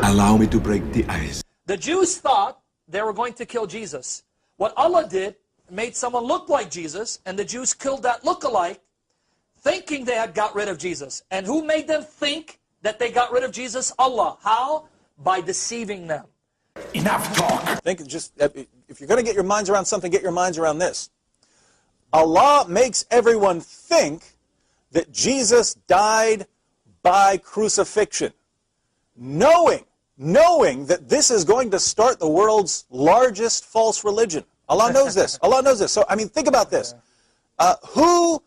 Allow me to break the ice. The Jews thought they were going to kill Jesus. What Allah did, made someone look like Jesus, and the Jews killed that look-alike, thinking they had got rid of Jesus. And who made them think that they got rid of Jesus? Allah. How? By deceiving them. Enough talk. Think just, if you're going to get your minds around something, get your minds around this. Allah makes everyone think that Jesus died by crucifixion, knowing that this is going to start the world's largest false religion. Allah knows this. Allah knows this. So, I mean, think about this. Who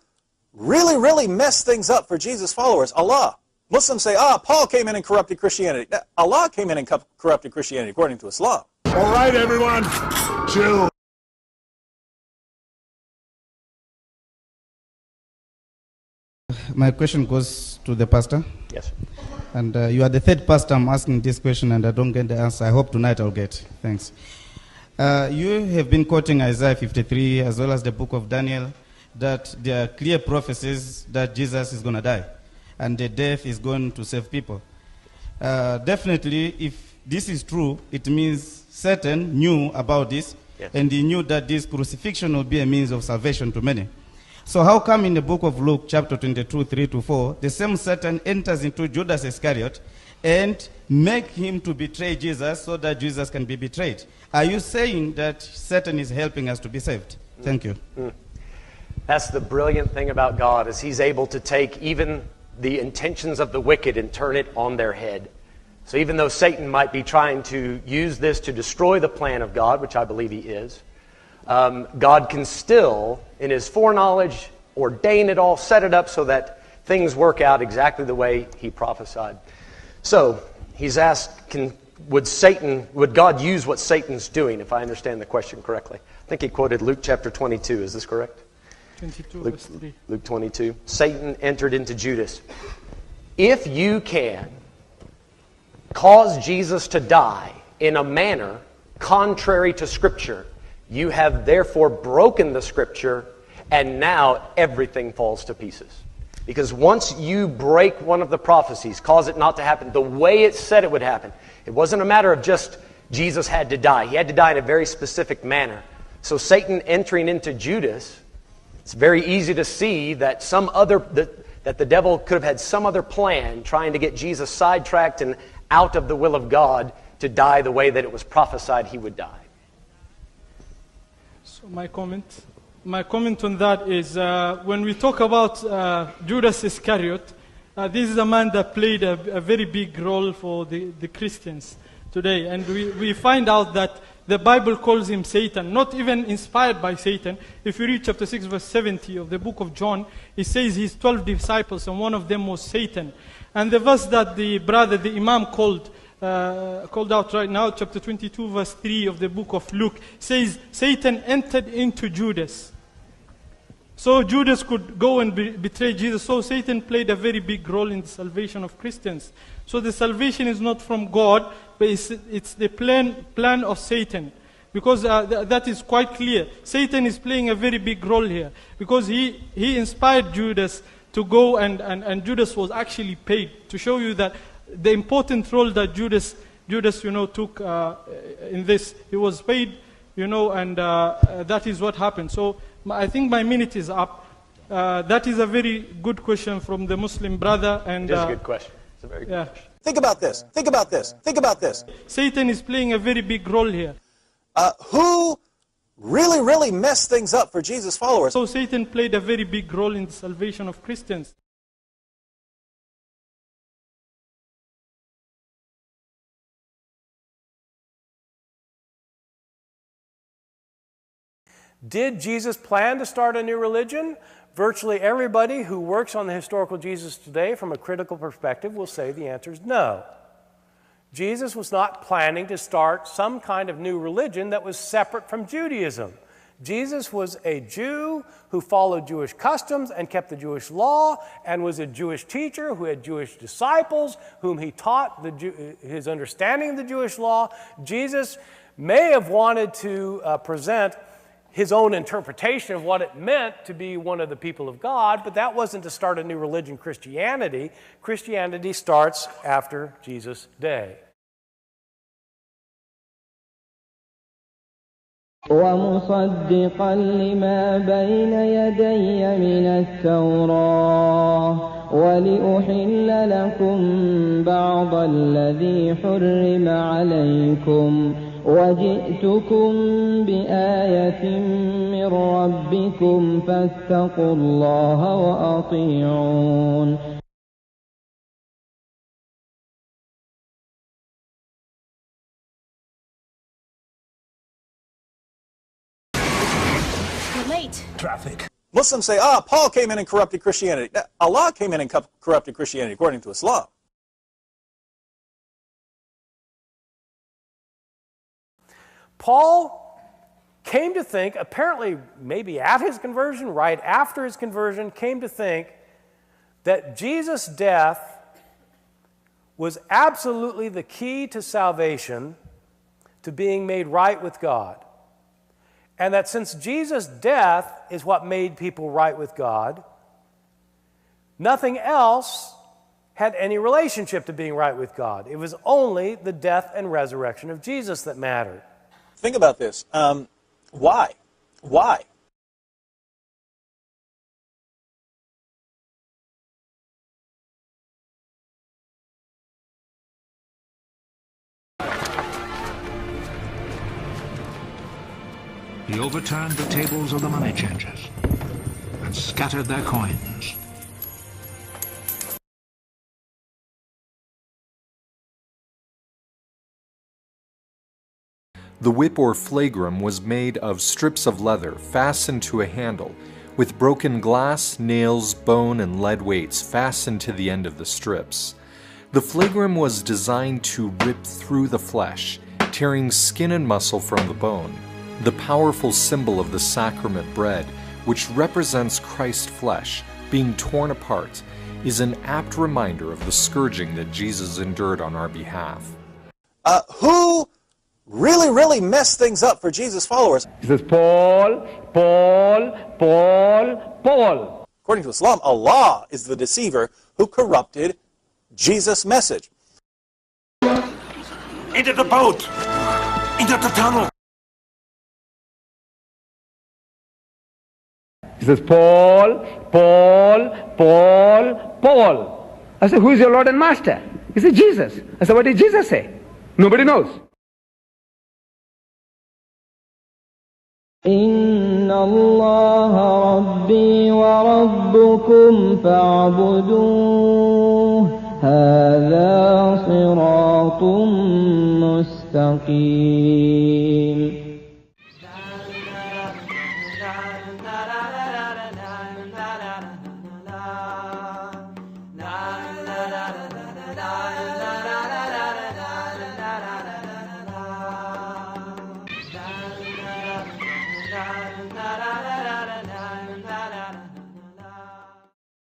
really messed things up for Jesus' followers? Allah. Muslims say, Paul came in and corrupted Christianity. Allah came in and corrupted Christianity, according to Islam. All right, everyone, chill. My question goes to the pastor. Yes. And you are the third pastor I'm asking this question, and I don't get the answer. I hope tonight I'll get. Thanks. You have been quoting Isaiah 53 as well as the book of Daniel, that there are clear prophecies that Jesus is going to die and the death is going to save people. Definitely, if this is true, it means Satan knew about this, yes, and he knew that this crucifixion will be a means of salvation to many. So how come in the book of Luke, chapter 22, 3-4, the same Satan enters into Judas Iscariot and make him to betray Jesus so that Jesus can be betrayed? Are you saying that Satan is helping us to be saved? Thank you. That's the brilliant thing about God, is He's able to take even the intentions of the wicked and turn it on their head. So even though Satan might be trying to use this to destroy the plan of God, which I believe he is, God can still, in His foreknowledge, ordain it all, set it up so that things work out exactly the way He prophesied. So he's asked, would God use what Satan's doing, if I understand the question correctly? I think he quoted Luke chapter 22. Is this correct? 22, Luke, verse 3. Luke 22. Satan entered into Judas. If you can cause Jesus to die in a manner contrary to Scripture, you have therefore broken the Scripture, and now everything falls to pieces. Because once you break one of the prophecies, cause it not to happen the way it said it would happen, it wasn't a matter of just Jesus had to die. He had to die in a very specific manner. So Satan entering into Judas, it's very easy to see that that the devil could have had some other plan trying to get Jesus sidetracked and out of the will of God to die the way that it was prophesied he would die. So my comment on that is, when we talk about Judas Iscariot, this is a man that played a very big role for the Christians today. And we find out that the Bible calls him Satan, not even inspired by Satan. If you read chapter 6, verse 70 of the book of John, it says his 12 disciples, and one of them was Satan. And the verse that the Imam called out right now, chapter 22, verse 3 of the book of Luke, says Satan entered into Judas. So Judas could go and betray Jesus. So Satan played a very big role in the salvation of Christians. So the salvation is not from God, but it's the plan of Satan. Because that is quite clear. Satan is playing a very big role here. Because he inspired Judas to go, and Judas was actually paid, to show you that the important role that Judas took in this. He was paid, and that is what happened. So I think my minute is up. That is a very good question from the Muslim brother. And it is a good question. It's a very good question. Think about this. Think about this. Think about this. Satan is playing a very big role here. Who really messed things up for Jesus' followers? So Satan played a very big role in the salvation of Christians. Did Jesus plan to start a new religion? Virtually everybody who works on the historical Jesus today from a critical perspective will say the answer is no. Jesus was not planning to start some kind of new religion that was separate from Judaism. Jesus was a Jew who followed Jewish customs and kept the Jewish law, and was a Jewish teacher who had Jewish disciples whom he taught his understanding of the Jewish law. Jesus may have wanted to present his own interpretation of what it meant to be one of the people of God, but that wasn't to start a new religion, Christianity. Christianity starts after Jesus' day. ومصدقا لما بين يدي من التوراة ولأحل لكم بعض الذي حرم عليكم وجئتكم بآية من ربكم فاتقوا الله وأطيعون. Traffic. Muslims say, Paul came in and corrupted Christianity. Allah came in and corrupted Christianity according to Islam. Paul came to think, apparently maybe at his conversion, right after his conversion, came to think that Jesus' death was absolutely the key to salvation, to being made right with God. And that since Jesus' death is what made people right with God, nothing else had any relationship to being right with God. It was only the death and resurrection of Jesus that mattered. Think about this. Why? Why? He overturned the tables of the money changers and scattered their coins. The whip or flagrum was made of strips of leather fastened to a handle, with broken glass, nails, bone, and lead weights fastened to the end of the strips. The flagrum was designed to rip through the flesh, tearing skin and muscle from the bone. The powerful symbol of the sacrament bread, which represents Christ's flesh being torn apart, is an apt reminder of the scourging that Jesus endured on our behalf. Who really messed things up for Jesus' followers? He says, Paul. According to Islam, Allah is the deceiver who corrupted Jesus' message. Into the boat! Into the tunnel! He says, Paul. I said, who is your Lord and Master? He said, Jesus. I said, what did Jesus say? Nobody knows. إن الله ربي وربكم فاعبدوه هذا صراط مستقيم. da